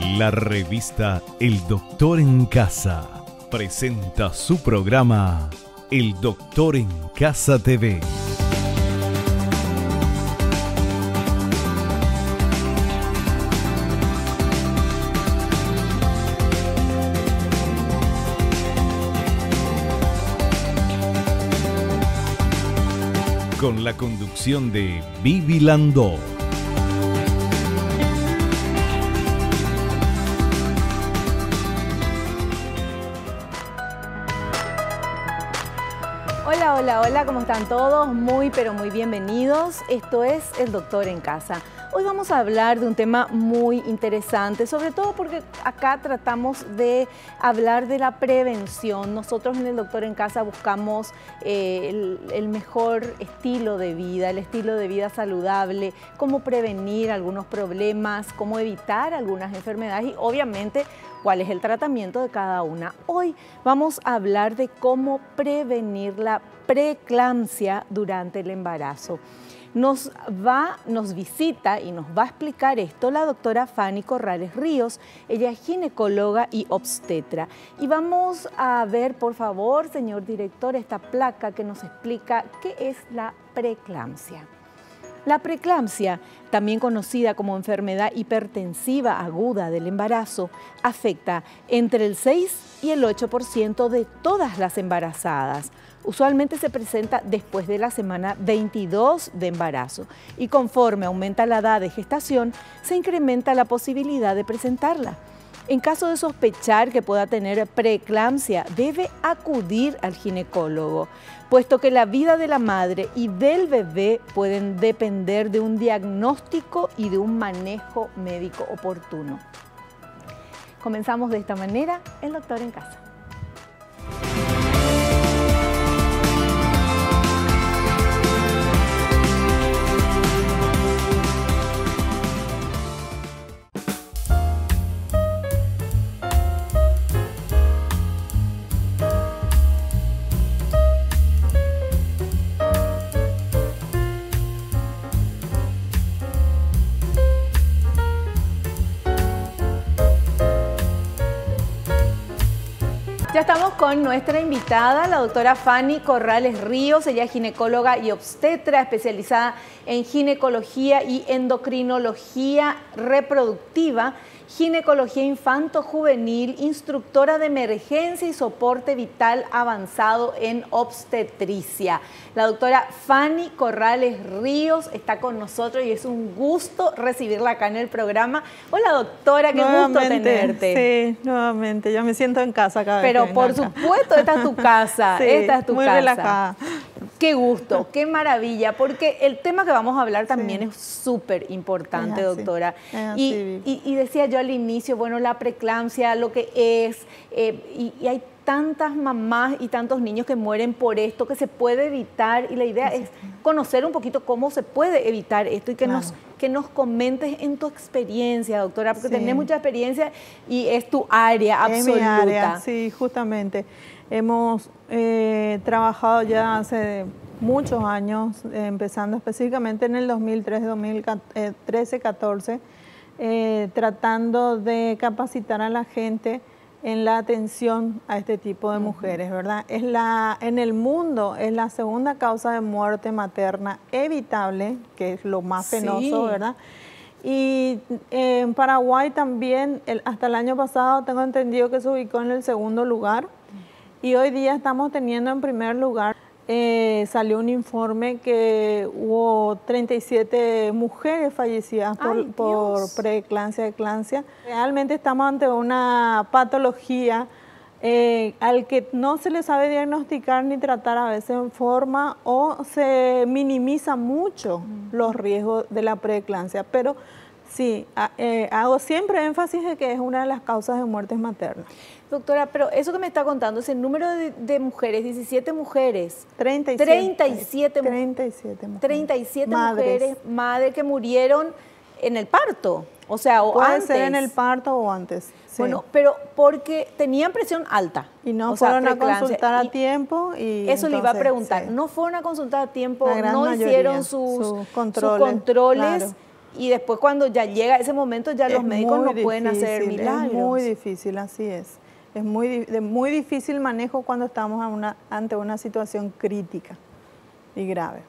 La revista El Doctor en Casa presenta su programa El Doctor en Casa TV. Con la conducción de Vivi Landó. Hola, hola, hola, ¿cómo están todos? Muy, pero muy bienvenidos. Esto es El Doctor en Casa. Hoy vamos a hablar de un tema muy interesante, sobre todo porque acá tratamos de hablar de la prevención. Nosotros en El Doctor en Casa buscamos el mejor estilo de vida, el estilo de vida saludable, cómo prevenir algunos problemas, cómo evitar algunas enfermedades y obviamente cuál es el tratamiento de cada una. Hoy vamos a hablar de cómo prevenir la preeclampsia durante el embarazo. Nos visita y nos va a explicar esto la doctora Fanny Corrales Ríos. Ella es ginecóloga y obstetra. Y vamos a ver, por favor, señor director, esta placa que nos explica qué es la preeclampsia. La preeclampsia, también conocida como enfermedad hipertensiva aguda del embarazo, afecta entre el 6 y el 8% de todas las embarazadas. Usualmente se presenta después de la semana 22 de embarazo y conforme aumenta la edad de gestación, se incrementa la posibilidad de presentarla. En caso de sospechar que pueda tener preeclampsia, debe acudir al ginecólogo, puesto que la vida de la madre y del bebé pueden depender de un diagnóstico y de un manejo médico oportuno. Comenzamos de esta manera, El Doctor en Casa. Ya estamos con nuestra invitada, la doctora Fanny Corrales Ríos. Ella es ginecóloga y obstetra, especializada en ginecología y endocrinología reproductiva, ginecología infanto-juvenil, instructora de emergencia y soporte vital avanzado en obstetricia. La doctora Fanny Corrales Ríos está con nosotros y es un gusto recibirla acá en el programa. Hola doctora, qué gusto tenerte. Sí, nuevamente, yo me siento en casa cada vez. Pero por supuesto, esta es tu casa, sí, esta es tu muy casa. Relajada. Qué gusto, qué maravilla, porque el tema que vamos a hablar también es súper importante, doctora. Y decía yo al inicio, bueno, la preeclampsia, lo que es, y hay tantas mamás y tantos niños que mueren por esto, que se puede evitar, y la idea es conocer un poquito cómo se puede evitar esto y que nos comentes en tu experiencia, doctora, porque tenés mucha experiencia y es tu área absoluta. Es mi área, sí, justamente. Hemos trabajado ya hace muchos años, empezando específicamente en el 2013-14, tratando de capacitar a la gente en la atención a este tipo de mujeres, ¿verdad? En el mundo es la segunda causa de muerte materna evitable, que es lo más penoso, ¿verdad? Y en Paraguay también, hasta el año pasado tengo entendido que se ubicó en el segundo lugar. Y hoy día estamos teniendo en primer lugar, salió un informe que hubo 37 mujeres fallecidas por preeclampsia. Realmente estamos ante una patología al que no se le sabe diagnosticar ni tratar a veces en forma o se minimiza mucho los riesgos de la preeclampsia. Pero sí, hago siempre énfasis de que es una de las causas de muertes maternas. Doctora, pero eso que me está contando, ese número de mujeres, 17 mujeres. 37 mujeres, madres que murieron en el parto, o sea, o puede antes. ser en el parto o antes. Sí. Bueno, pero porque tenían presión alta. Y no fueron a consultar a tiempo. Y eso entonces, le iba a preguntar, no fueron a consultar a tiempo, no hicieron sus controles. Claro. y después cuando ya llega ese momento ya los médicos no pueden hacer milagros. Es muy difícil, así es. Es muy difícil manejo cuando estamos ante una situación crítica y grave.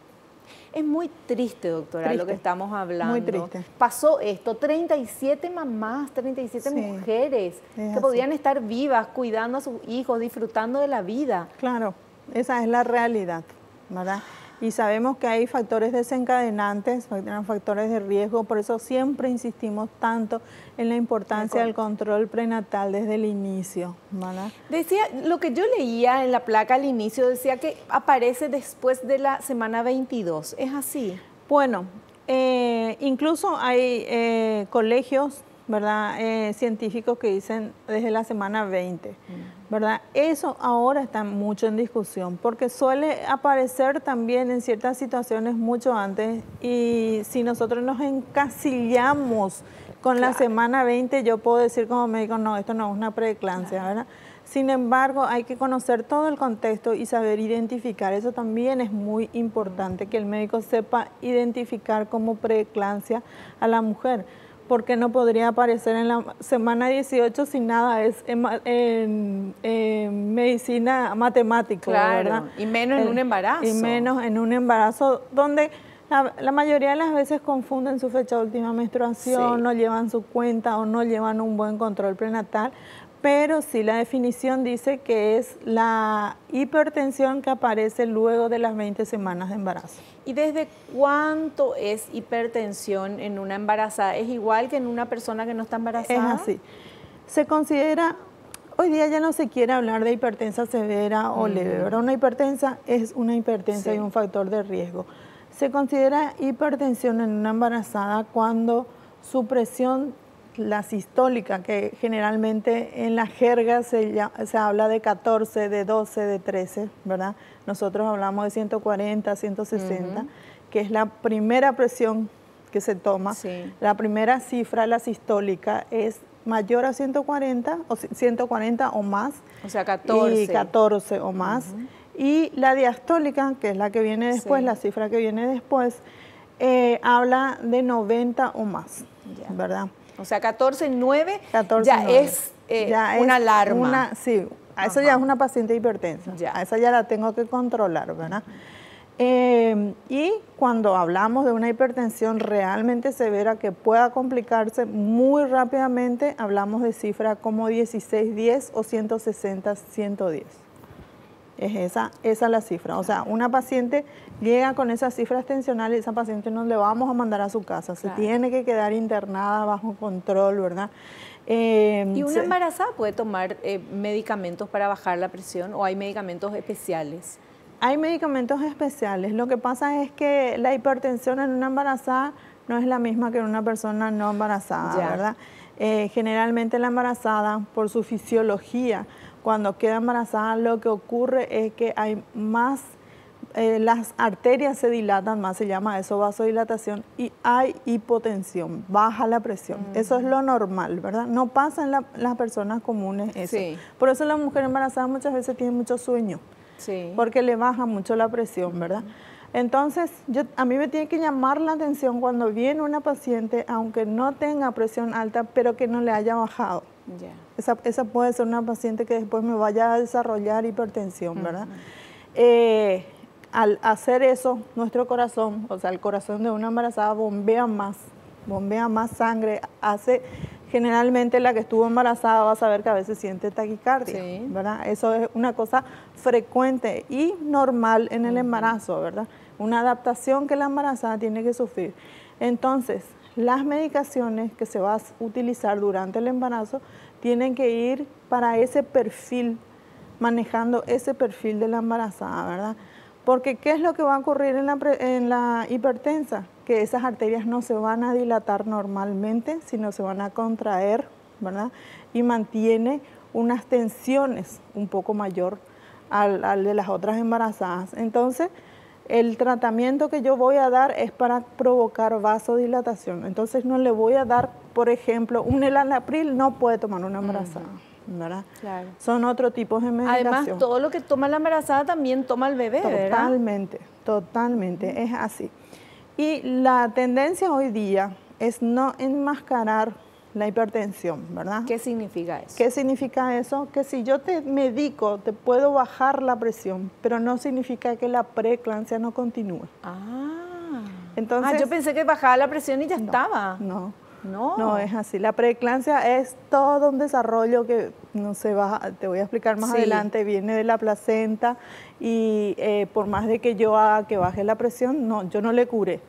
Es muy triste, doctora, lo que estamos hablando. Muy triste. Pasó esto, 37 mamás, 37 mujeres que podían estar vivas, cuidando a sus hijos, disfrutando de la vida. Claro, esa es la realidad, ¿verdad? Y sabemos que hay factores desencadenantes, factores de riesgo, por eso siempre insistimos tanto en la importancia del control prenatal desde el inicio, ¿verdad? Decía, lo que yo leía en la placa al inicio, decía que aparece después de la semana 22, ¿es así? Bueno, incluso hay colegios, ¿verdad? Científicos que dicen desde la semana 20, ¿verdad? Eso ahora está mucho en discusión porque suele aparecer también en ciertas situaciones mucho antes, y si nosotros nos encasillamos con la semana 20, yo puedo decir como médico, no, esto no es una preeclampsia, ¿verdad? Sin embargo, hay que conocer todo el contexto y saber identificar. Eso también es muy importante, que el médico sepa identificar como preeclampsia a la mujer, porque no podría aparecer en la semana 18 si nada es en medicina matemática, claro, ¿verdad? Y menos en un embarazo. Y menos en un embarazo donde la mayoría de las veces confunden su fecha de última menstruación, no llevan su cuenta o no llevan un buen control prenatal. Pero sí, la definición dice que es la hipertensión que aparece luego de las 20 semanas de embarazo. ¿Y desde cuánto es hipertensión en una embarazada? ¿Es igual que en una persona que no está embarazada? Es así. Se considera, hoy día ya no se quiere hablar de hipertensa severa o leve, ¿verdad? Una hipertensa es una hipertensa y un factor de riesgo. Se considera hipertensión en una embarazada cuando su presión, la sistólica, que generalmente en la jerga se habla de 14, de 12, de 13, ¿verdad? Nosotros hablamos de 140, 160, que es la primera presión que se toma. La primera cifra, la sistólica, es mayor a 140 o 140 o más. O sea, 14. Y 14 o más. Y la diastólica, que es la que viene después, la cifra que viene después, habla de 90 o más, ¿verdad? O sea, 14, 9 ya 9. Es una alarma. Eso ya es una paciente hipertensa. A esa ya la tengo que controlar, ¿verdad? Y cuando hablamos de una hipertensión realmente severa que pueda complicarse muy rápidamente, hablamos de cifras como 16, 10 o 160, 110. Es esa la cifra. O sea, una paciente llega con esas cifras tensionales y esa paciente no le vamos a mandar a su casa. Se tiene que quedar internada bajo control, ¿verdad? ¿Y una embarazada puede tomar medicamentos para bajar la presión o hay medicamentos especiales? Hay medicamentos especiales. Lo que pasa es que la hipertensión en una embarazada no es la misma que en una persona no embarazada, ¿verdad? Generalmente la embarazada, por su fisiología, cuando queda embarazada, lo que ocurre es que hay más, las arterias se dilatan más, se llama eso vasodilatación, y hay hipotensión, baja la presión. Eso es lo normal, ¿verdad? No pasa en las personas comunes eso. Por eso la mujer embarazada muchas veces tiene mucho sueño, porque le baja mucho la presión, ¿verdad? Entonces, a mí me tiene que llamar la atención cuando viene una paciente, aunque no tenga presión alta, pero que no le haya bajado. Esa puede ser una paciente que después me vaya a desarrollar hipertensión, ¿verdad? Al hacer eso, nuestro corazón, o sea, el corazón de una embarazada bombea más sangre, generalmente la que estuvo embarazada va a saber que a veces siente taquicardia, ¿verdad? Eso es una cosa frecuente y normal en el embarazo, ¿verdad? Una adaptación que la embarazada tiene que sufrir. Entonces, las medicaciones que se va a utilizar durante el embarazo tienen que ir para ese perfil, manejando ese perfil de la embarazada, ¿verdad? Porque ¿qué es lo que va a ocurrir en la hipertensa? Que esas arterias no se van a dilatar normalmente, sino se van a contraer, ¿verdad? Y mantiene unas tensiones un poco mayor al de las otras embarazadas. Entonces, el tratamiento que yo voy a dar es para provocar vasodilatación. Entonces, no le voy a dar, por ejemplo, un enalapril no puede tomar una embarazada, ¿verdad? Claro. Son otro tipo de medicación. Además, todo lo que toma la embarazada también toma el bebé, ¿verdad? Totalmente, es así. Y la tendencia hoy día es no enmascarar la hipertensión, ¿verdad? ¿Qué significa eso? ¿Qué significa eso? Que si yo te medico, te puedo bajar la presión, pero no significa que la preeclampsia no continúe. Entonces, yo pensé que bajaba la presión y ya estaba. No es así. La preeclampsia es todo un desarrollo que no se baja, te voy a explicar más adelante, viene de la placenta y por más de que yo haga que baje la presión, yo no le curé.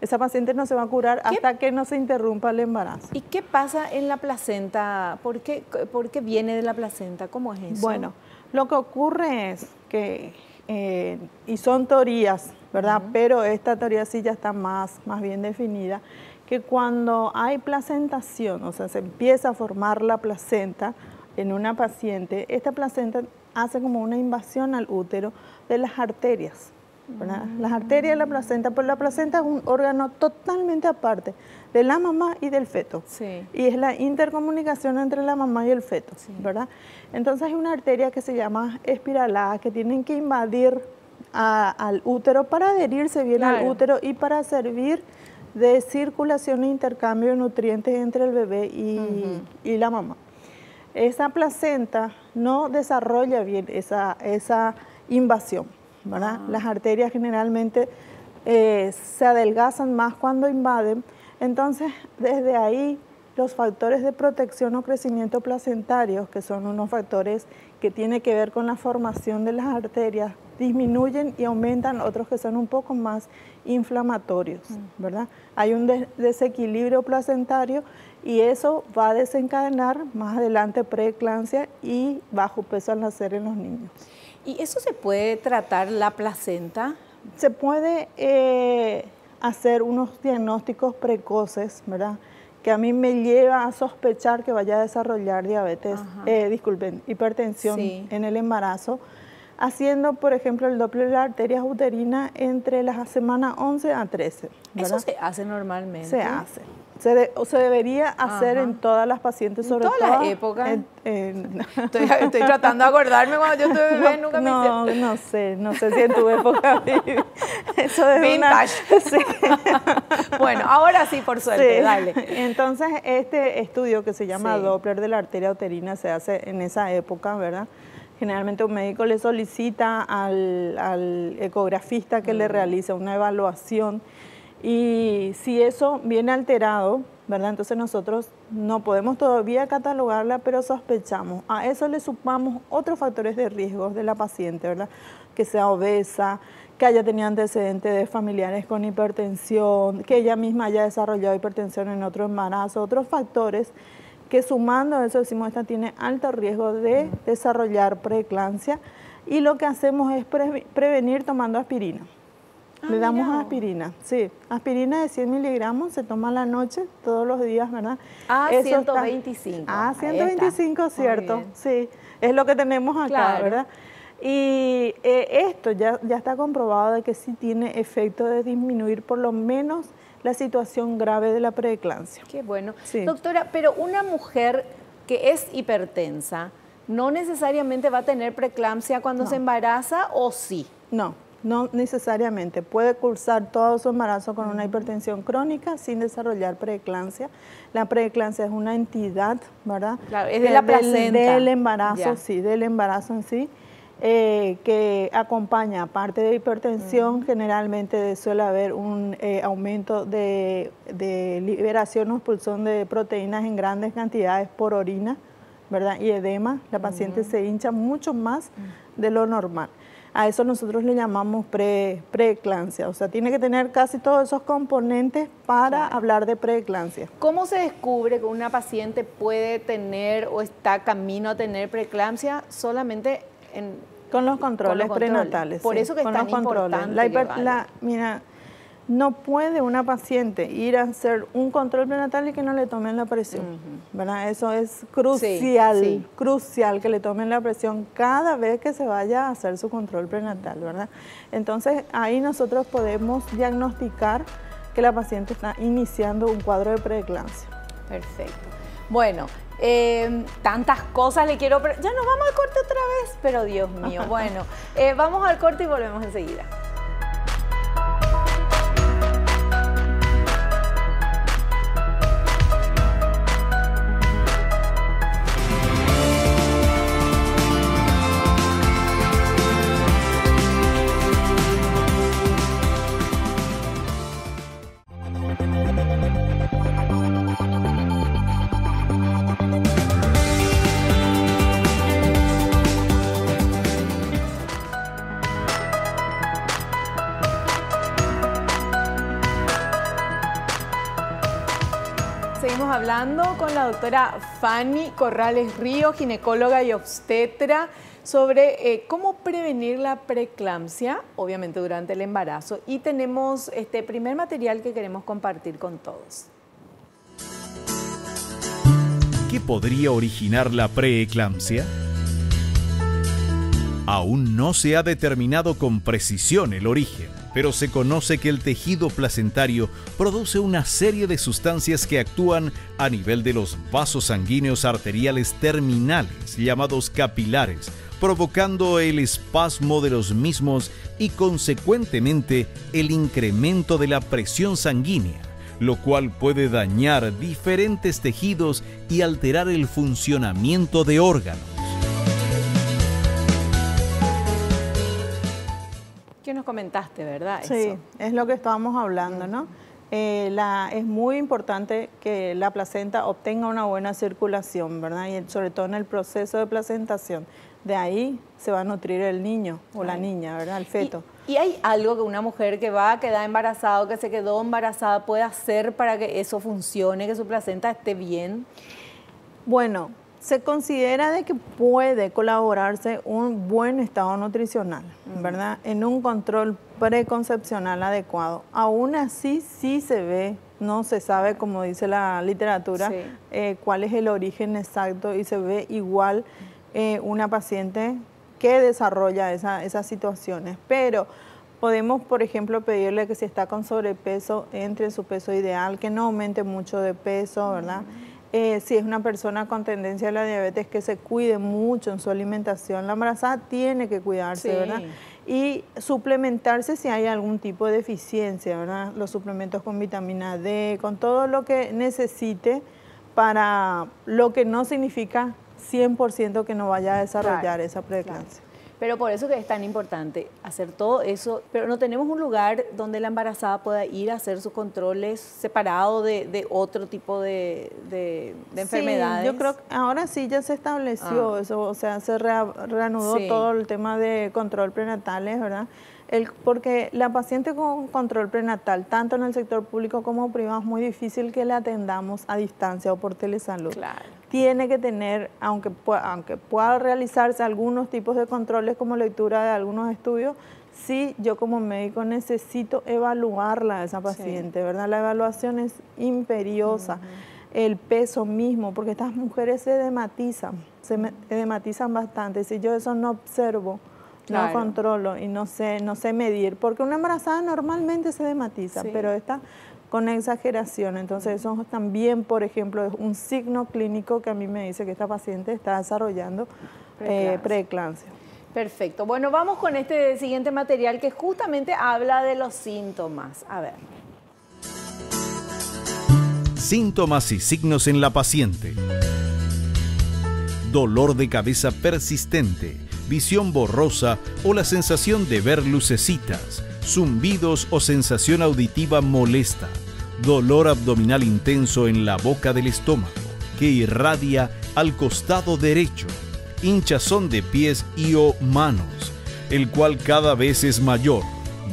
Esa paciente no se va a curar hasta que no se interrumpa el embarazo. ¿Y qué pasa en la placenta? ¿Por qué viene de la placenta? ¿Cómo es eso? Bueno, lo que ocurre es que, y son teorías, ¿verdad? Pero esta teoría sí ya está más bien definida, que cuando hay placentación, o sea, se empieza a formar la placenta en una paciente, esta placenta hace como una invasión al útero de las arterias, ¿verdad? Las arterias de la placenta, pero la placenta es un órgano totalmente aparte de la mamá y del feto. Y es la intercomunicación entre la mamá y el feto, ¿verdad? Entonces hay una arteria que se llama espiralada, que tienen que invadir al útero para adherirse bien al útero y para servir de circulación e intercambio de nutrientes entre el bebé y la mamá. Esa placenta no desarrolla bien esa invasión, ¿verdad? Las arterias generalmente se adelgazan más cuando invaden, entonces desde ahí los factores de protección o crecimiento placentarios, que son unos factores que tienen que ver con la formación de las arterias, disminuyen y aumentan otros que son un poco más inflamatorios, ¿verdad? Hay un desequilibrio placentario y eso va a desencadenar más adelante preeclampsia y bajo peso al nacer en los niños. ¿Y eso se puede tratar la placenta? Se puede hacer unos diagnósticos precoces, ¿verdad? Que a mí me lleva a sospechar que vaya a desarrollar diabetes, hipertensión en el embarazo, haciendo, por ejemplo, el Doppler de las arterias uterinas entre las semanas 11 a 13. ¿verdad? ¿Eso se hace normalmente? Se hace. Se debería hacer en todas las pacientes, sobre todo. ¿En todas las épocas? Estoy tratando de acordarme cuando yo tuve bebé, nunca me hice. No sé si en tu época eso es vintage. Bueno, ahora sí, por suerte, dale. Entonces, este estudio que se llama Doppler de la arteria uterina se hace en esa época, ¿verdad? Generalmente un médico le solicita al ecografista que le realice una evaluación y si eso viene alterado, ¿verdad? Entonces nosotros no podemos todavía catalogarla, pero sospechamos. A eso le sumamos otros factores de riesgo de la paciente, ¿verdad? Que sea obesa, que haya tenido antecedentes de familiares con hipertensión, que ella misma haya desarrollado hipertensión en otro embarazo, otros factores que sumando a eso decimos esta tiene alto riesgo de desarrollar preeclampsia y lo que hacemos es prevenir tomando aspirina. Le damos aspirina, aspirina de 100 miligramos, se toma a la noche, todos los días, ¿verdad? Eso 125. 125, cierto, sí, es lo que tenemos acá, ¿verdad? Y esto ya está comprobado de que sí tiene efecto de disminuir por lo menos la situación grave de la preeclampsia. Qué bueno. Doctora, pero una mujer que es hipertensa, ¿no necesariamente va a tener preeclampsia cuando se embaraza o sí? No necesariamente. Puede cursar todo su embarazo con una hipertensión crónica sin desarrollar preeclampsia. La preeclampsia es una entidad, ¿verdad? Claro, es de la placenta. Del embarazo, del embarazo en sí. Que acompaña, aparte de hipertensión, generalmente suele haber un aumento de liberación o expulsión de proteínas en grandes cantidades por orina, ¿verdad? Y edema, la paciente se hincha mucho más de lo normal. A eso nosotros le llamamos preeclampsia, o sea, tiene que tener casi todos esos componentes para hablar de preeclampsia. ¿Cómo se descubre que una paciente puede tener o está camino a tener preeclampsia? Solamente con los controles prenatales. Por eso que es tan importante. Mira, no puede una paciente ir a hacer un control prenatal y que no le tomen la presión, ¿verdad? Eso es crucial, crucial que le tomen la presión cada vez que se vaya a hacer su control prenatal, ¿verdad? Entonces, ahí nosotros podemos diagnosticar que la paciente está iniciando un cuadro de preeclampsia. Perfecto. Bueno, tantas cosas le quiero... Ya nos vamos al corte otra vez, pero Dios mío, bueno, vamos al corte y volvemos enseguida. hablando con la doctora Fanny Corrales Ríos, ginecóloga y obstetra, sobre cómo prevenir la preeclampsia, obviamente durante el embarazo. Y tenemos este primer material que queremos compartir con todos. ¿Qué podría originar la preeclampsia? Aún no se ha determinado con precisión el origen, pero se conoce que el tejido placentario produce una serie de sustancias que actúan a nivel de los vasos sanguíneos arteriales terminales, llamados capilares, provocando el espasmo de los mismos y consecuentemente el incremento de la presión sanguínea, lo cual puede dañar diferentes tejidos y alterar el funcionamiento de órganos. ¿Qué nos comentaste, verdad? Sí, eso es lo que estábamos hablando, ¿no? Es muy importante que la placenta obtenga una buena circulación, ¿verdad? Y sobre todo en el proceso de placentación. De ahí se va a nutrir el niño o la niña, ¿verdad? El feto. ¿Y hay algo que una mujer que va a quedar embarazada o que se quedó embarazada puede hacer para que eso funcione, que su placenta esté bien? Bueno, se considera de que puede colaborarse un buen estado nutricional, ¿verdad? En un control preconcepcional adecuado. Aún así, sí se ve, no se sabe, como dice la literatura, cuál es el origen exacto y se ve igual una paciente que desarrolla esas situaciones. Pero podemos, por ejemplo, pedirle que si está con sobrepeso, entre en su peso ideal, que no aumente mucho de peso, ¿verdad? Si es una persona con tendencia a la diabetes, que se cuide mucho en su alimentación. La embarazada tiene que cuidarse, ¿verdad? Y suplementarse si hay algún tipo de deficiencia, ¿verdad? Los suplementos con vitamina D, con todo lo que necesite, para lo que no significa 100% que no vaya a desarrollar esa preeclampsia. Pero por eso que es tan importante hacer todo eso, pero no tenemos un lugar donde la embarazada pueda ir a hacer sus controles separados de otro tipo de enfermedades. Yo creo que ahora sí ya se estableció eso, o sea, se reanudó todo el tema de control prenatales, ¿verdad? Porque la paciente con control prenatal, tanto en el sector público como privado, es muy difícil que la atendamos a distancia o por telesalud. Claro. Tiene que tener, aunque pueda realizarse algunos tipos de controles como lectura de algunos estudios, sí, yo como médico necesito evaluarla a esa paciente, ¿verdad? La evaluación es imperiosa. El peso mismo, porque estas mujeres se edematizan bastante. Si yo eso no observo, no controlo y no sé medir, porque una embarazada normalmente se edematiza, pero esta con exageración. Entonces eso también, por ejemplo, es un signo clínico que a mí me dice que esta paciente está desarrollando preeclampsia. Perfecto. Bueno, vamos con este siguiente material que justamente habla de los síntomas. A ver. Síntomas y signos en la paciente. Dolor de cabeza persistente, visión borrosa o la sensación de ver lucecitas, zumbidos o sensación auditiva molesta, dolor abdominal intenso en la boca del estómago, que irradia al costado derecho, hinchazón de pies y o manos, el cual cada vez es mayor,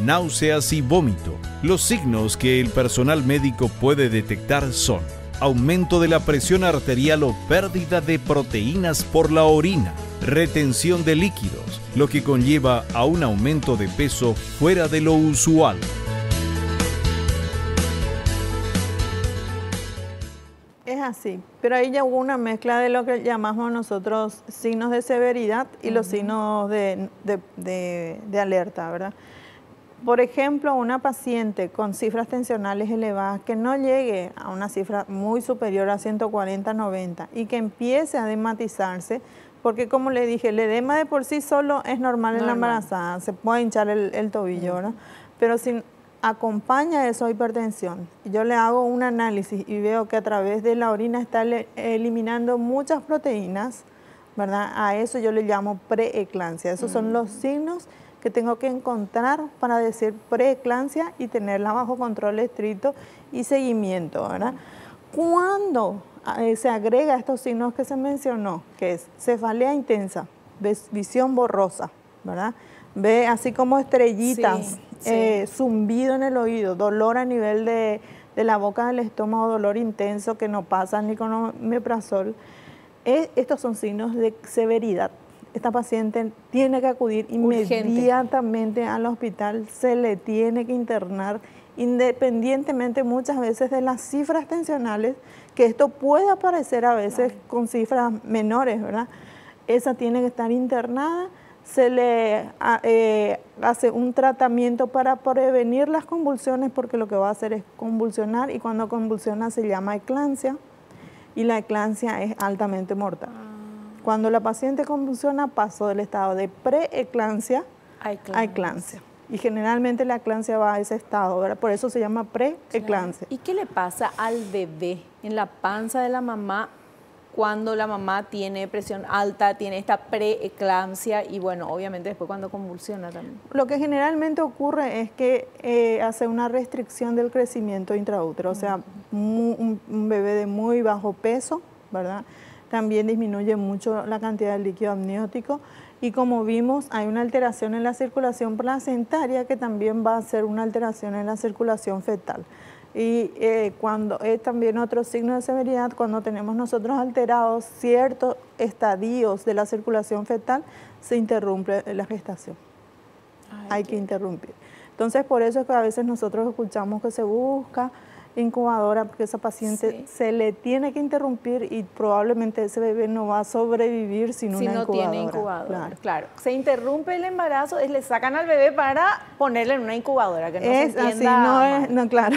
náuseas y vómito. Los signos que el personal médico puede detectar son aumento de la presión arterial o pérdida de proteínas por la orina, retención de líquidos, lo que conlleva a un aumento de peso fuera de lo usual. Es así, pero ahí ya hubo una mezcla de lo que llamamos nosotros signos de severidad y los signos de alerta, ¿verdad? Por ejemplo, una paciente con cifras tensionales elevadas que no llegue a una cifra muy superior a 140-90 y que empiece a edematizarse, porque como le dije, el edema de por sí solo es normal en la embarazada, se puede hinchar el tobillo, ¿verdad? Pero si acompaña eso a hipertensión, yo le hago un análisis y veo que a través de la orina está eliminando muchas proteínas, ¿verdad? A eso yo le llamo preeclampsia. Esos son los signos que tengo que encontrar para decir preeclampsia y tenerla bajo control estricto y seguimiento, ¿verdad? Cuando se agrega estos signos que se mencionó, que es cefalea intensa, visión borrosa, ¿verdad? Ve así como estrellitas, zumbido en el oído, dolor a nivel de de la boca del estómago, dolor intenso que no pasa ni con omeprazol. Estos son signos de severidad. Esta paciente tiene que acudir inmediatamente al hospital, se le tiene que internar, independientemente muchas veces de las cifras tensionales, que esto puede aparecer a veces con cifras menores, ¿verdad? Esa tiene que estar internada, se le hace un tratamiento para prevenir las convulsiones, porque lo que va a hacer es convulsionar, y cuando convulsiona se llama eclampsia, y la eclampsia es altamente mortal. Cuando la paciente convulsiona, pasó del estado de preeclampsia a eclampsia. Y generalmente la eclampsia va a ese estado, ¿verdad? Por eso se llama preeclampsia. ¿Y qué le pasa al bebé en la panza de la mamá cuando la mamá tiene presión alta, tiene esta preeclampsia y bueno, obviamente después cuando convulsiona también? Lo que generalmente ocurre es que hace una restricción del crecimiento intraútero, o sea, un bebé de muy bajo peso, ¿verdad? También disminuye mucho la cantidad de líquido amniótico y como vimos hay una alteración en la circulación placentaria que también va a ser una alteración en la circulación fetal. Y cuando es también otro signo de severidad, cuando tenemos nosotros alterados ciertos estadios de la circulación fetal, se interrumpe la gestación. Hay que interrumpir. Entonces por eso es que a veces nosotros escuchamos que se busca incubadora, porque esa paciente se le tiene que interrumpir y probablemente ese bebé no va a sobrevivir sin una incubadora. Si no tiene incubadora, claro. Se interrumpe el embarazo, le sacan al bebé para ponerle en una incubadora, que no se entienda así,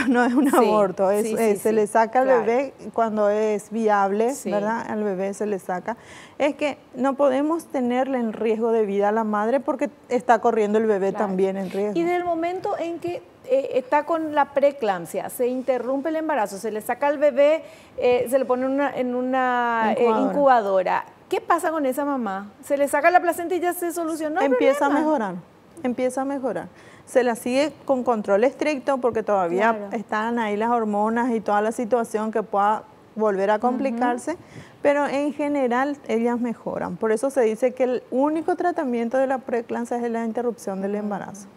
no es un aborto, se le saca al bebé cuando es viable, ¿verdad? Al bebé se le saca. Es que no podemos tenerle en riesgo de vida a la madre porque está corriendo el bebé también en riesgo. Y del momento en que está con la preeclampsia, se interrumpe el embarazo, se le saca al bebé, se le pone en una incubadora. ¿Qué pasa con esa mamá? ¿Se le saca la placenta y ya se solucionó el problema? Empieza a mejorar. Se la sigue con control estricto porque todavía están ahí las hormonas y toda la situación que pueda volver a complicarse, pero en general ellas mejoran. Por eso se dice que el único tratamiento de la preeclampsia es la interrupción del embarazo.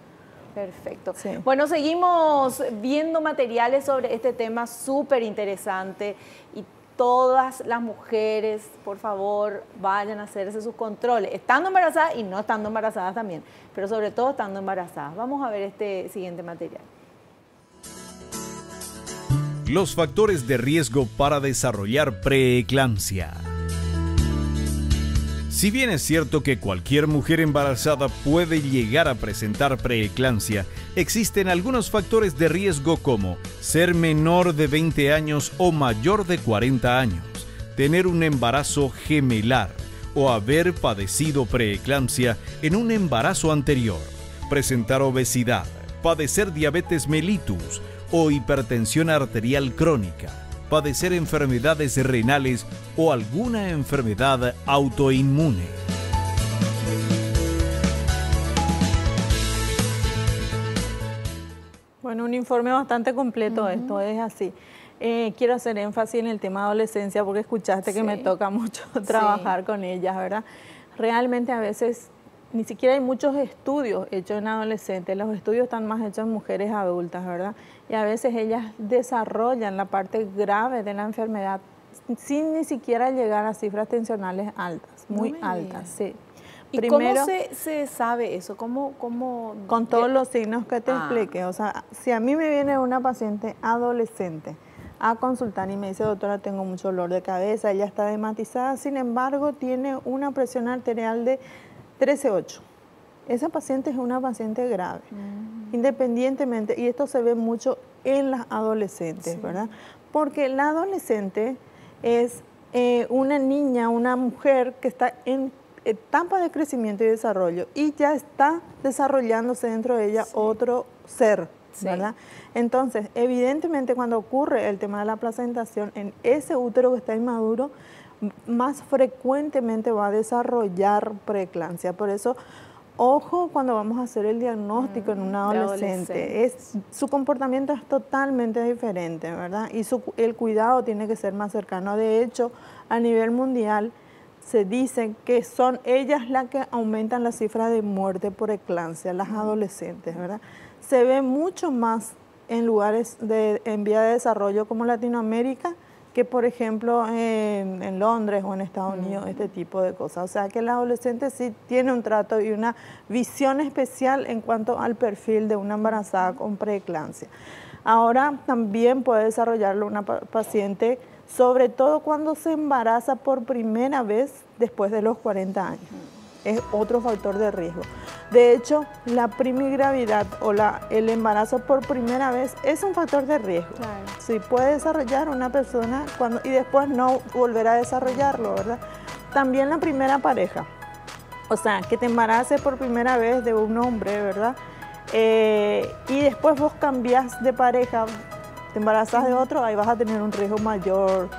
Perfecto. Bueno, seguimos viendo materiales sobre este tema súper interesante y todas las mujeres, por favor, vayan a hacerse sus controles, estando embarazadas y no estando embarazadas también, pero sobre todo estando embarazadas. Vamos a ver este siguiente material. Los factores de riesgo para desarrollar preeclampsia. Si bien es cierto que cualquier mujer embarazada puede llegar a presentar preeclampsia, existen algunos factores de riesgo como ser menor de 20 años o mayor de 40 años, tener un embarazo gemelar o haber padecido preeclampsia en un embarazo anterior, presentar obesidad, padecer diabetes mellitus o hipertensión arterial crónica, padecer enfermedades renales o alguna enfermedad autoinmune. Bueno, un informe bastante completo esto, es así. Quiero hacer énfasis en el tema de adolescencia porque escuchaste que me toca mucho trabajar con ellas, ¿verdad? Realmente a veces ni siquiera hay muchos estudios hechos en adolescentes, los estudios están más hechos en mujeres adultas, ¿verdad? Y a veces ellas desarrollan la parte grave de la enfermedad sin ni siquiera llegar a cifras tensionales altas, muy altas, sí. ¿Y primero, cómo se sabe eso? ¿Cómo con todos los signos que te expliqué. O sea, si a mí me viene una paciente adolescente a consultar y me dice, doctora, tengo mucho dolor de cabeza, ella está dermatizada, sin embargo, tiene una presión arterial de 13,8. Esa paciente es una paciente grave, independientemente, y esto se ve mucho en las adolescentes, ¿verdad? Porque la adolescente es una niña, una mujer que está en etapa de crecimiento y desarrollo y ya está desarrollándose dentro de ella otro ser, ¿verdad? Entonces, evidentemente cuando ocurre el tema de la placentación, en ese útero que está inmaduro, más frecuentemente va a desarrollar preeclampsia. Por eso, ojo cuando vamos a hacer el diagnóstico en un adolescente. Su comportamiento es totalmente diferente, ¿verdad? Y el cuidado tiene que ser más cercano. De hecho, a nivel mundial, se dice que son ellas las que aumentan la cifra de muerte por eclampsia, las adolescentes, ¿verdad? Se ve mucho más en lugares en vía de desarrollo como Latinoamérica que, por ejemplo, en Londres o en Estados Unidos, este tipo de cosas. O sea, que el adolescente sí tiene un trato y una visión especial en cuanto al perfil de una embarazada con preeclampsia. Ahora también puede desarrollarlo una paciente, sobre todo cuando se embaraza por primera vez después de los 40 años. Es otro factor de riesgo. De hecho, la primigravidad o el embarazo por primera vez es un factor de riesgo. Claro. Sí, puede desarrollar una persona y después no volver a desarrollarlo, ¿verdad? También la primera pareja. O sea, que te embaraces por primera vez de un hombre, ¿verdad? Y después vos cambias de pareja, te embarazas de otro, ahí vas a tener un riesgo mayor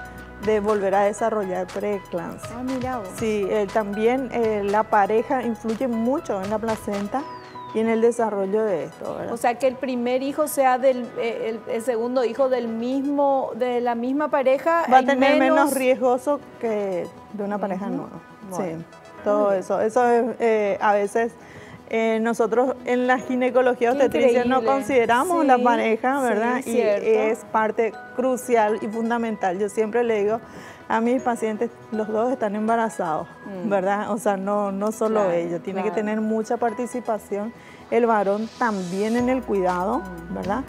de volver a desarrollar preeclampsia. Ah, mira vos. Sí, también la pareja influye mucho en la placenta y en el desarrollo de esto, ¿verdad? O sea, que el primer hijo sea el segundo hijo de la misma pareja. Va a tener menos riesgoso que de una pareja nueva. Bueno, sí, todo eso. Eso es, a veces nosotros en la ginecología obstetricia no consideramos la pareja, ¿verdad? Sí, y es parte crucial y fundamental. Yo siempre le digo a mis pacientes, los dos están embarazados, ¿verdad? O sea, no solo ellos, tiene que tener mucha participación. El varón también en el cuidado, ¿verdad?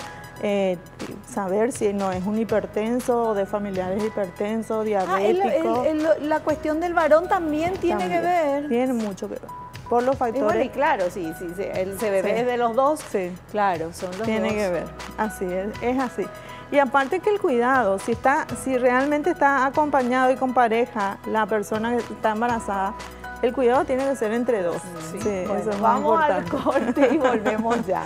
Saber si no es un hipertenso o de familiares hipertensos, diabéticos. La cuestión del varón también tiene que ver. Tiene mucho que ver. Por los factores. Y bueno, y claro, sí, el CBB es de los dos. Sí. Claro, son los dos. Tiene que ver, así es así. Y aparte que el cuidado, si realmente está acompañado y con pareja la persona que está embarazada, el cuidado tiene que ser entre dos. Sí. Bueno, eso es vamos al corte y volvemos ya.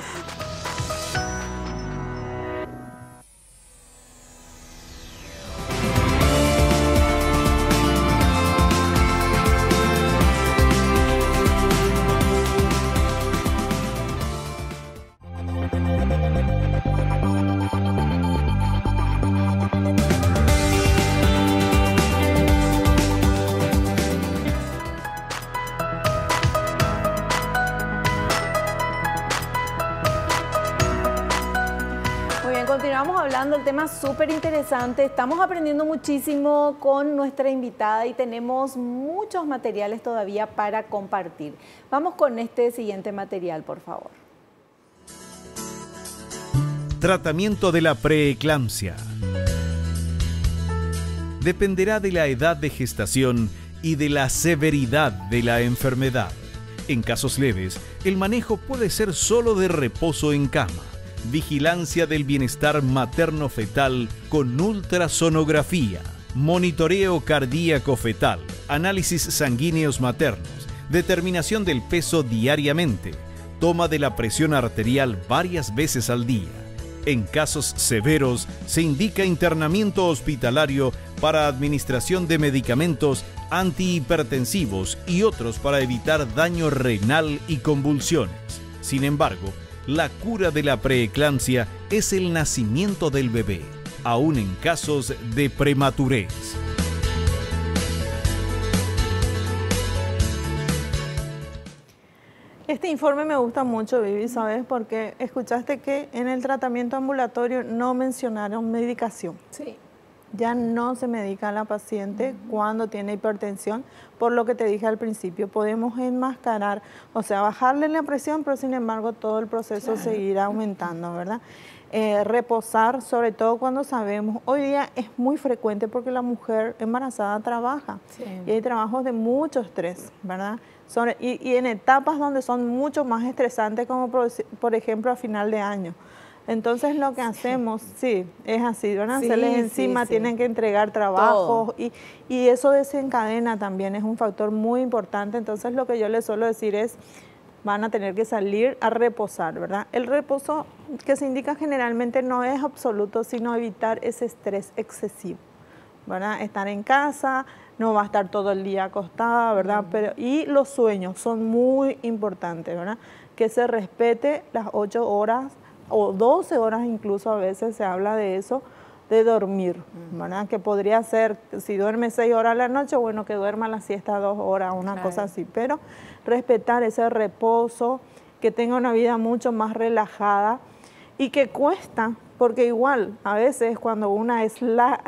Continuamos hablando del tema súper interesante. Estamos aprendiendo muchísimo con nuestra invitada y tenemos muchos materiales todavía para compartir. Vamos con este siguiente material, por favor. Tratamiento de la preeclampsia. Dependerá de la edad de gestación y de la severidad de la enfermedad. En casos leves, el manejo puede ser solo de reposo en cama. Vigilancia del bienestar materno-fetal con ultrasonografía, monitoreo cardíaco-fetal, análisis sanguíneos maternos, determinación del peso diariamente, toma de la presión arterial varias veces al día. En casos severos, se indica internamiento hospitalario para administración de medicamentos antihipertensivos y otros para evitar daño renal y convulsiones. Sin embargo, la cura de la preeclampsia es el nacimiento del bebé, aún en casos de prematurez. Este informe me gusta mucho, Vivi, ¿sabes? Porque escuchaste que en el tratamiento ambulatorio no mencionaron medicación. Sí. Ya no se medica a la paciente cuando tiene hipertensión, por lo que te dije al principio, podemos enmascarar, o sea, bajarle la presión, pero sin embargo todo el proceso seguirá aumentando, ¿verdad? Reposar, sobre todo cuando sabemos, hoy día es muy frecuente porque la mujer embarazada trabaja y hay trabajos de mucho estrés, ¿verdad? Y en etapas donde son mucho más estresantes, como por ejemplo a final de año. Entonces lo que hacemos, es así, ¿verdad? Se les encima, tienen que entregar trabajos y eso desencadena también, es un factor muy importante. Entonces lo que yo les suelo decir es, van a tener que salir a reposar, ¿verdad? El reposo que se indica generalmente no es absoluto, sino evitar ese estrés excesivo, ¿verdad? Estar en casa, no va a estar todo el día acostada, ¿verdad? Y los sueños son muy importantes, ¿verdad? Que se respete las 8 horas, o 12 horas incluso, a veces se habla de eso, de dormir, ¿verdad? Que podría ser, si duerme 6 horas a la noche, bueno, que duerma la siesta 2 horas, una cosa así, pero respetar ese reposo, que tenga una vida mucho más relajada y que cuesta Porque igual, a veces cuando una es la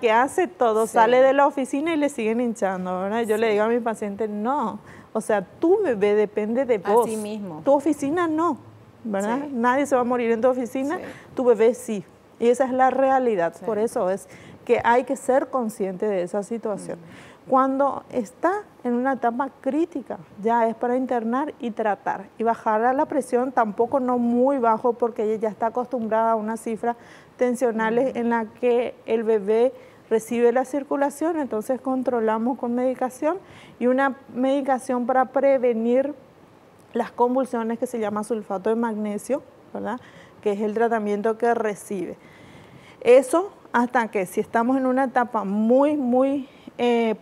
que hace todo, sale de la oficina y le siguen hinchando, ¿verdad? Yo le digo a mi paciente, no, o sea, tu bebé depende de vos. Así mismo. Tu oficina no, ¿verdad? Nadie se va a morir en tu oficina, tu bebé sí. Y esa es la realidad, por eso es que hay que ser consciente de esa situación. Cuando está en una etapa crítica, ya es para internar y tratar. Y bajar a la presión, tampoco no muy bajo, porque ella ya está acostumbrada a unas cifras tensionales en la que el bebé recibe la circulación, entonces controlamos con medicación y una medicación para prevenir las convulsiones que se llama sulfato de magnesio, ¿verdad? Que es el tratamiento que recibe. Eso hasta que si estamos en una etapa muy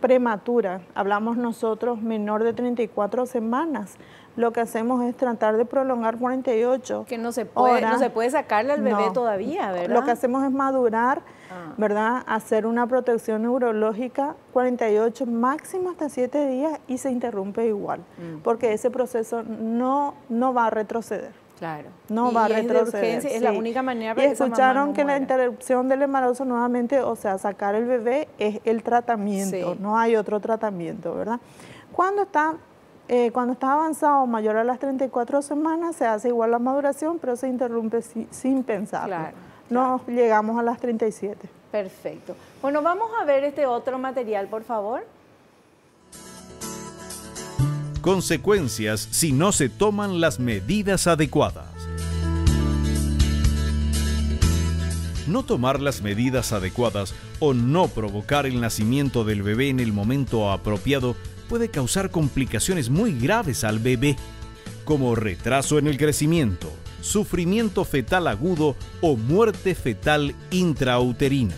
prematura, hablamos nosotros menor de 34 semanas, lo que hacemos es tratar de prolongar 48 que no se puede sacarle al bebé todavía, ¿verdad? Lo que hacemos es madurar, ¿verdad? Hacer una protección neurológica 48, máximo hasta 7 días y se interrumpe igual, porque ese proceso no va a retroceder. Claro. No va a retroceder. Es la única manera para que escucharon que la interrupción del embarazo nuevamente, o sea, sacar el bebé es el tratamiento, no hay otro tratamiento, ¿verdad? Cuando está avanzado, mayor a las 34 semanas, se hace igual la maduración, pero se interrumpe sin pensarlo. No llegamos a las 37. Perfecto. Bueno, vamos a ver este otro material, por favor. Consecuencias si no se toman las medidas adecuadas. No tomar las medidas adecuadas o no provocar el nacimiento del bebé en el momento apropiado puede causar complicaciones muy graves al bebé, como retraso en el crecimiento, sufrimiento fetal agudo o muerte fetal intrauterina.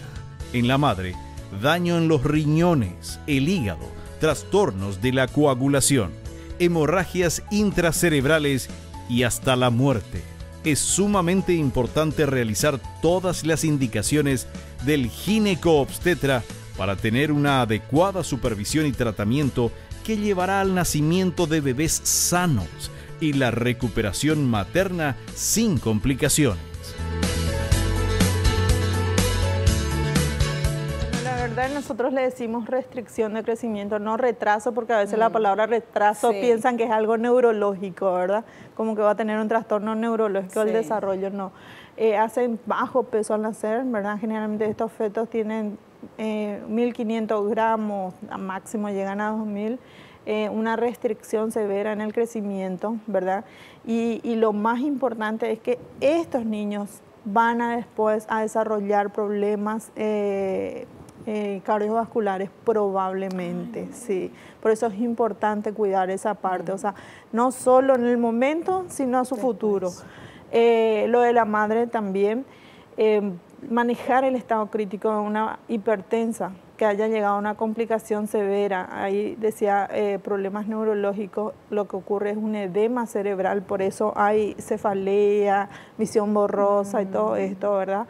En la madre, daño en los riñones, el hígado, trastornos de la coagulación, hemorragias intracerebrales y hasta la muerte. Es sumamente importante realizar todas las indicaciones del gineco-obstetra para tener una adecuada supervisión y tratamiento que llevará al nacimiento de bebés sanos y la recuperación materna sin complicaciones. Nosotros le decimos restricción de crecimiento, no retraso, porque a veces la palabra retraso piensan que es algo neurológico, ¿verdad? Como que va a tener un trastorno neurológico el desarrollo, no. Hacen bajo peso al nacer, ¿verdad? Generalmente estos fetos tienen 1.500 gramos, a máximo llegan a 2.000, una restricción severa en el crecimiento, ¿verdad? Y lo más importante es que estos niños van a después a desarrollar problemas cardiovasculares probablemente, sí. Por eso es importante cuidar esa parte, o sea, no solo en el momento, sino a su futuro. Lo de la madre también, manejar el estado crítico de una hipertensa que haya llegado a una complicación severa, ahí decía problemas neurológicos, lo que ocurre es un edema cerebral, por eso hay cefalea, visión borrosa y todo esto, ¿verdad?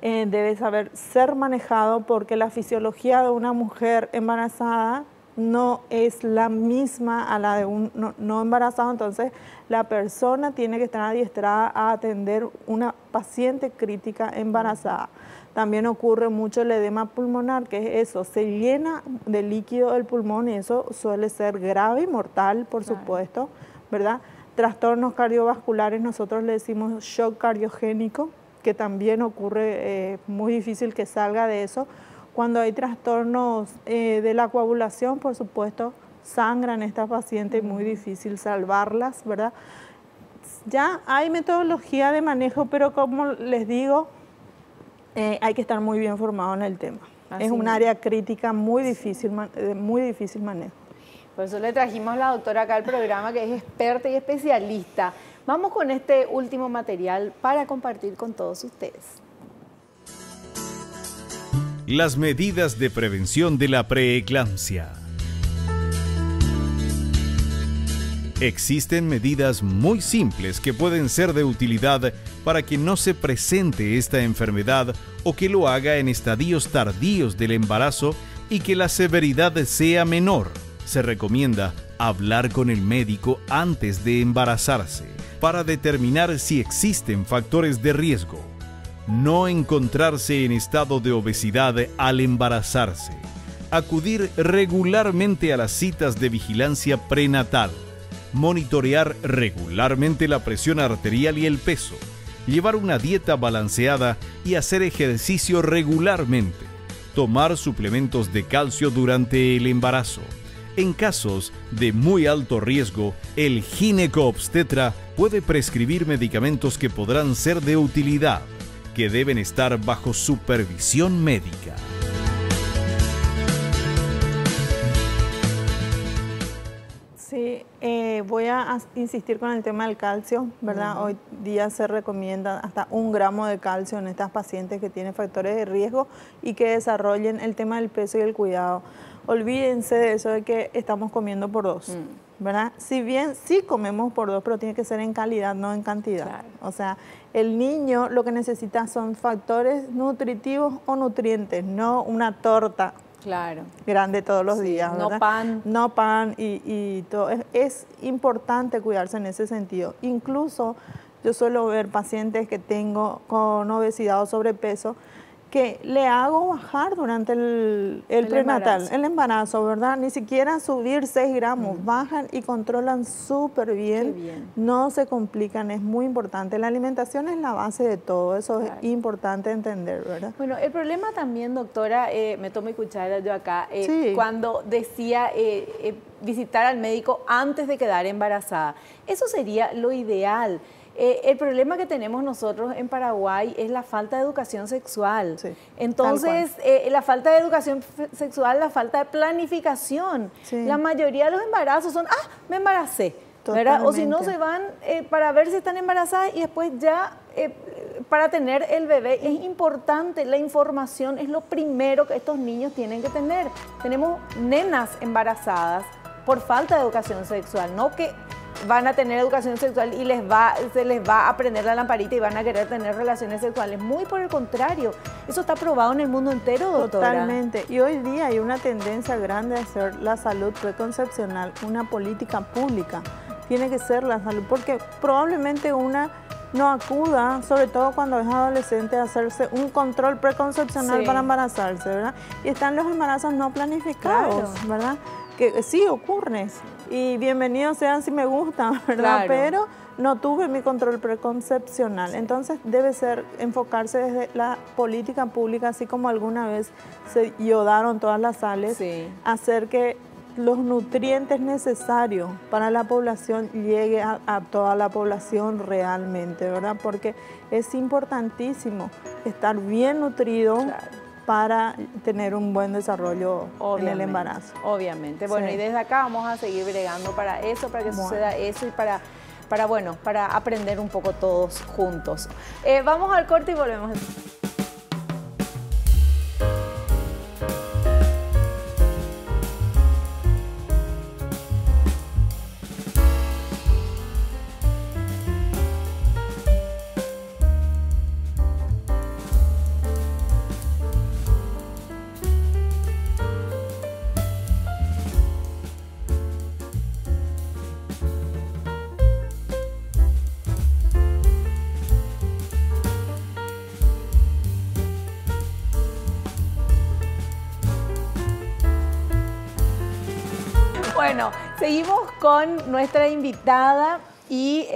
Debe ser manejado porque la fisiología de una mujer embarazada no es la misma a la de un no embarazado, entonces la persona tiene que estar adiestrada a atender una paciente crítica embarazada. También ocurre mucho el edema pulmonar, que es eso, se llena de líquido el pulmón y eso suele ser grave y mortal, por supuesto, ¿verdad? Trastornos cardiovasculares, nosotros le decimos shock cardiogénico, que también ocurre, muy difícil que salga de eso. Cuando hay trastornos de la coagulación, por supuesto, sangran estas pacientes, muy difícil salvarlas, ¿verdad? Ya hay metodología de manejo, pero como les digo, hay que estar muy bien formado en el tema. Es un área crítica muy difícil manejo. Por eso le trajimos a la doctora acá al programa, que es experta y especialista. Vamos con este último material para compartir con todos ustedes. Las medidas de prevención de la preeclampsia. Existen medidas muy simples que pueden ser de utilidad para que no se presente esta enfermedad o que lo haga en estadios tardíos del embarazo y que la severidad sea menor. Se recomienda hablar con el médico antes de embarazarse para determinar si existen factores de riesgo. No encontrarse en estado de obesidad al embarazarse. Acudir regularmente a las citas de vigilancia prenatal. Monitorear regularmente la presión arterial y el peso. Llevar una dieta balanceada y hacer ejercicio regularmente. Tomar suplementos de calcio durante el embarazo. En casos de muy alto riesgo, el ginecobstetra puede prescribir medicamentos que podrán ser de utilidad, que deben estar bajo supervisión médica. Sí, voy a insistir con el tema del calcio, ¿verdad? Hoy día se recomienda hasta 1 gramo de calcio en estas pacientes que tienen factores de riesgo y que desarrollen el tema del peso y el cuidado. Olvídense de eso de que estamos comiendo por 2, ¿verdad? Si bien sí comemos por 2, pero tiene que ser en calidad, no en cantidad. Claro. O sea, el niño lo que necesita son factores nutritivos o nutrientes, no una torta. Claro. Grande todos los días, ¿verdad? No pan. No pan y todo. Es importante cuidarse en ese sentido. Incluso yo suelo ver pacientes que tengo con obesidad o sobrepeso que le hago bajar durante el prenatal, el embarazo, ¿verdad? Ni siquiera subir 6 gramos, bajan y controlan súper bien, no se complican, es muy importante. La alimentación es la base de todo, eso es importante entender, ¿verdad? Bueno, el problema también, doctora, me tomo y cuchara yo acá, cuando decía visitar al médico antes de quedar embarazada, eso sería lo ideal. El problema que tenemos nosotros en Paraguay es la falta de educación sexual. Sí, entonces, la falta de educación sexual, la falta de planificación. Sí. La mayoría de los embarazos son, me embaracé, ¿verdad? O si no, se van para ver si están embarazadas y después ya para tener el bebé. Es importante, la información es lo primero que estos niños tienen que tener. Tenemos nenas embarazadas por falta de educación sexual, no que van a tener educación sexual y se les va a prender la lamparita y van a querer tener relaciones sexuales. Muy por el contrario, eso está probado en el mundo entero, doctora. Totalmente. Y hoy día hay una tendencia grande a hacer la salud preconcepcional una política pública. Tiene que ser la salud, porque probablemente una no acuda, sobre todo cuando es adolescente, a hacerse un control preconcepcional para embarazarse, ¿verdad? Y están los embarazos no planificados, ¿verdad? Que sí ocurren y bienvenidos sean si me gustan, ¿verdad? Claro. Pero no tuve mi control preconcepcional. Entonces debe ser enfocarse desde la política pública, así como alguna vez se iodaron todas las sales, hacer que los nutrientes necesarios para la población llegue a toda la población realmente, ¿verdad? Porque es importantísimo estar bien nutrido. Claro. Para tener un buen desarrollo en el embarazo. Obviamente. Bueno, y desde acá vamos a seguir bregando para eso, para que suceda eso y para aprender un poco todos juntos. Vamos al corte y volvemos. Bueno, seguimos con nuestra invitada y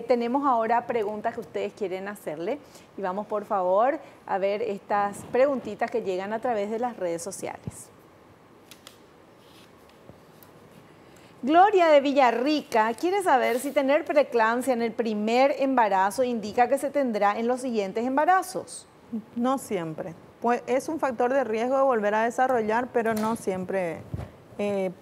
tenemos ahora preguntas que ustedes quieren hacerle. Y vamos, por favor, a ver estas preguntitas que llegan a través de las redes sociales. Gloria de Villarrica quiere saber si tener preeclampsia en el primer embarazo indica que se tendrá en los siguientes embarazos. No siempre. Pues es un factor de riesgo de volver a desarrollar, pero no siempre.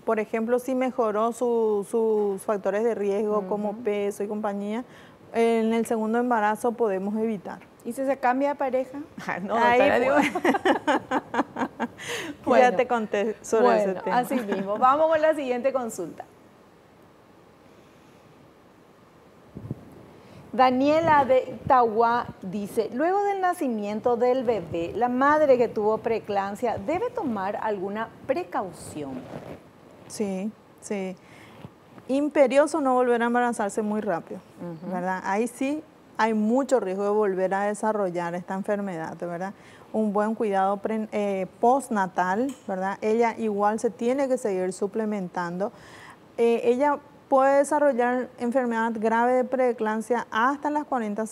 Por ejemplo, si mejoró sus factores de riesgo como peso y compañía, en el segundo embarazo podemos evitar. ¿Y si se cambia de pareja? No, bueno, ya te conté sobre ese tema. Así mismo. Vamos con la siguiente consulta. Daniela de Tahuá dice, luego del nacimiento del bebé, la madre que tuvo preeclampsia debe tomar alguna precaución. Sí, sí. Imperioso no volver a embarazarse muy rápido, ¿verdad? Ahí sí hay mucho riesgo de volver a desarrollar esta enfermedad, ¿verdad? Un buen cuidado postnatal, ¿verdad? Ella igual se tiene que seguir suplementando. Ella puede desarrollar enfermedad grave de preeclampsia hasta las 40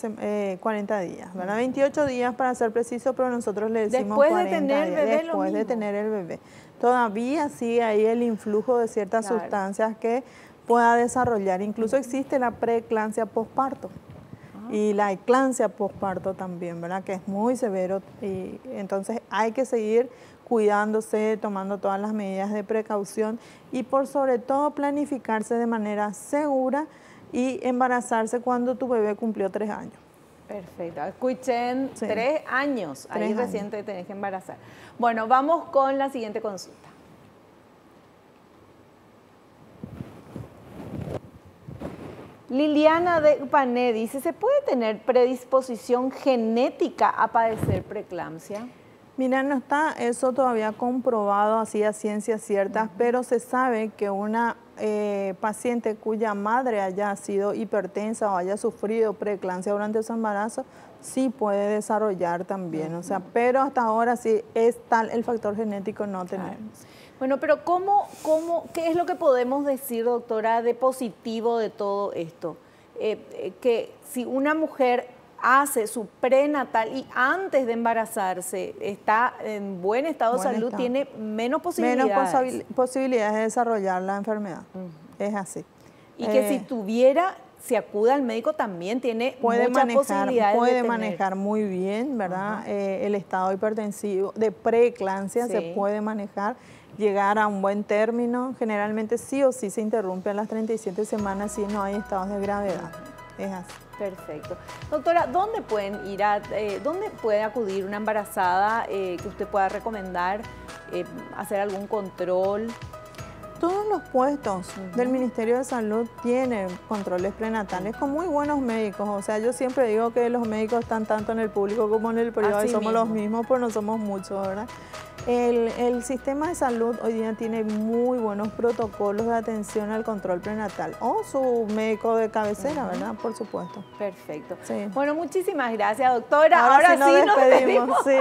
días, ¿verdad? 28 días para ser preciso, pero nosotros le decimos después 40 de tener el bebé, después de tener el bebé. Todavía sigue ahí el influjo de ciertas sustancias que pueda desarrollar. Incluso existe la preeclampsia posparto y la eclampsia posparto también, ¿verdad? Que es muy severo, y entonces hay que seguir cuidándose, tomando todas las medidas de precaución y por sobre todo planificarse de manera segura y embarazarse cuando tu bebé cumplió 3 años. Perfecto, escuchen, sí. 3 años, ahí recién te tenés que embarazar. Bueno, vamos con la siguiente consulta. Liliana de Pané dice, ¿se puede tener predisposición genética a padecer preeclampsia? Mira, no está eso todavía comprobado así a ciencia cierta, pero se sabe que una paciente cuya madre haya sido hipertensa o haya sufrido preeclampsia durante su embarazo, sí puede desarrollar también, o sea, pero hasta ahora sí es tal el factor genético no tenemos. Bueno, pero ¿qué es lo que podemos decir, doctora, de positivo de todo esto? Que si una mujer hace su prenatal y antes de embarazarse está en buen estado de salud, tiene menos posibilidades. Menos posibilidades de desarrollar la enfermedad, es así. Y que si tuviera, si acude al médico también tiene muchas posibilidades puede manejar muy bien, ¿verdad? El estado hipertensivo de preeclampsia se puede manejar, llegar a un buen término. Generalmente sí o sí se interrumpe a las 37 semanas si no hay estados de gravedad. Es así. Perfecto. Doctora, ¿dónde pueden ir dónde puede acudir una embarazada que usted pueda recomendar, hacer algún control? Todos los puestos del Ministerio de Salud tienen controles prenatales con muy buenos médicos. O sea, yo siempre digo que los médicos están tanto en el público como en el privado y somos los mismos, pero no somos muchos, ¿verdad? El sistema de salud hoy día tiene muy buenos protocolos de atención al control prenatal o su médico de cabecera, ¿verdad? Por supuesto. Perfecto. Sí. Bueno, muchísimas gracias, doctora. Ahora sí nos despedimos. Sí.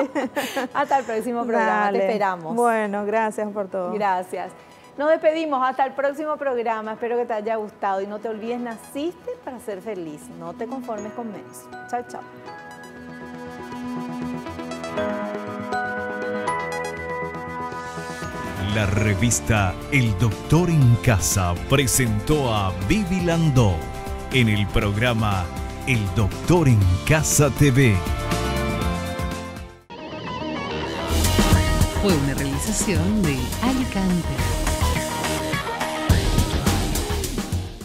Hasta el próximo programa. Dale. Te esperamos. Bueno, gracias por todo. Gracias. Nos despedimos hasta el próximo programa. Espero que te haya gustado y no te olvides, naciste para ser feliz. No te conformes con menos. Chao, chao. La revista El Doctor en Casa presentó a Vivi Landó en el programa El Doctor en Casa TV. Fue una realización de Alicante.